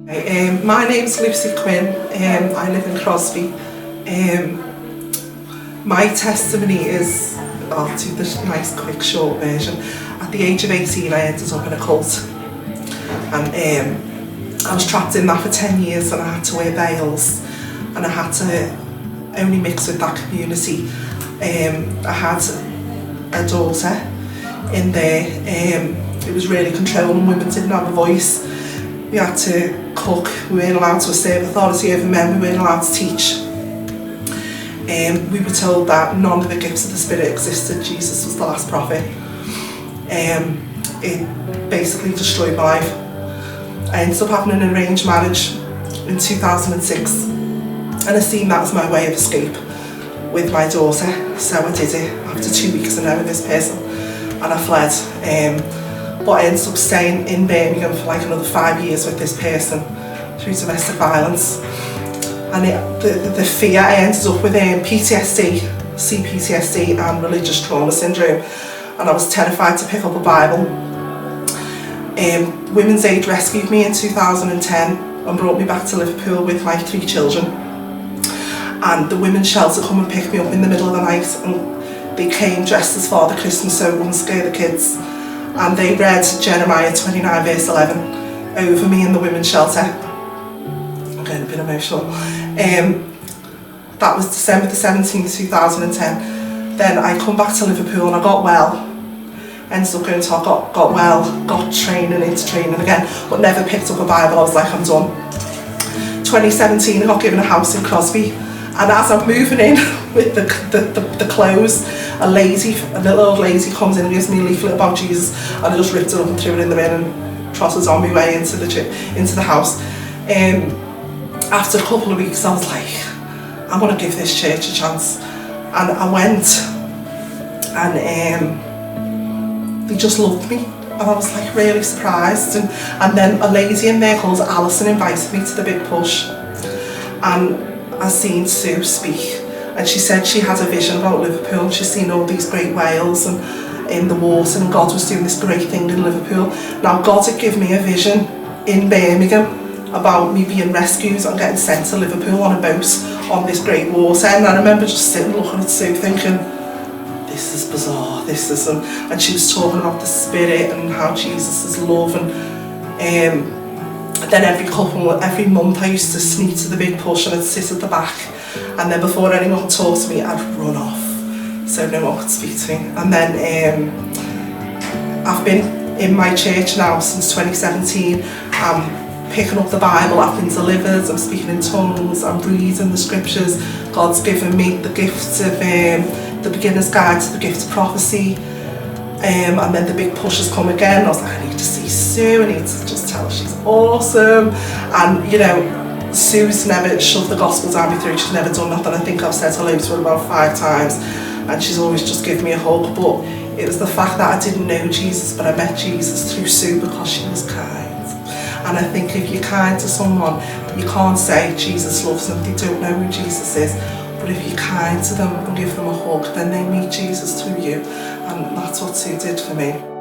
My name's Lucy Quinn. I live in Crosby. My testimony is, I'll do the nice quick short version. At the age of 18 I ended up in a cult, and I was trapped in that for 10 years, and I had to wear veils and I had to only mix with that community. I had a daughter in there. It was really controlling. Women didn't have a voice. We had to cook, we weren't allowed to assert authority over men, we weren't allowed to teach. We were told that none of the gifts of the Spirit existed, Jesus was the last prophet. It basically destroyed my life. I ended up having an arranged marriage in 2006, and I seen that as my way of escape with my daughter, so I did it after 2 weeks of knowing this person, and I fled. But I ended up staying in Birmingham for like another 5 years with this person through domestic violence. And the fear, I ended up with PTSD, CPTSD and religious trauma syndrome. And I was terrified to pick up a Bible. Women's Aid rescued me in 2010 and brought me back to Liverpool with my 3 children. And the women's shelter come and pick me up in the middle of the night, and they came dressed as Father Christmas so it wouldn't scare the kids. And they read Jeremiah 29 verse 11 over me in the women's shelter. I'm getting a bit emotional. That was December the 17th, 2010. Then I come back to Liverpool and I got well. Ended up going to, I got well, got training into training again, but never picked up a Bible. I was like, I'm done. 2017, I got given a house in Crosby. And as I'm moving in with the clothes, a little old lady comes in and gives me a leaflet about Jesus, and I just ripped it up and threw it in the bin and trotted on my way into the house. After a couple of weeks I was like, I'm going to give this church a chance. And I went, and they just loved me. And I was like really surprised. And then a lady in there called Alison invited me to the Big Push. And I seen Sue speak, and she said she had a vision about Liverpool. She's seen all these great whales and in the water, and God was doing this great thing in Liverpool. Now God had given me a vision in Birmingham about me being rescued and getting sent to Liverpool on a boat on this great water. And I remember just sitting looking at Sue thinking, this is bizarre, this isn't. And she was talking about the Spirit and how Jesus is love. And then every month I used to sneak to the Big Push and I'd sit at the back, and then before anyone could talk to me I'd run off so no one could speak to me. And then I've been in my church now since 2017. I'm picking up the Bible, I've been delivered, I'm speaking in tongues, I'm reading the scriptures. God's given me the gift of the beginner's guide to the gift of prophecy. And then the Big Push has come again. I was like, I need to see Sue, I need to just tell her she's awesome. And you know, Sue's never shoved the gospel down my throat, she's never done nothing. I think I've said hello to her about 5 times, and she's always just given me a hug. But it was the fact that I didn't know Jesus, but I met Jesus through Sue because she was kind. And I think if you're kind to someone, you can't say Jesus loves them, they don't know who Jesus is. But if you're kind to them and give them a hug, then they meet Jesus through you. And that's what Sue did for me.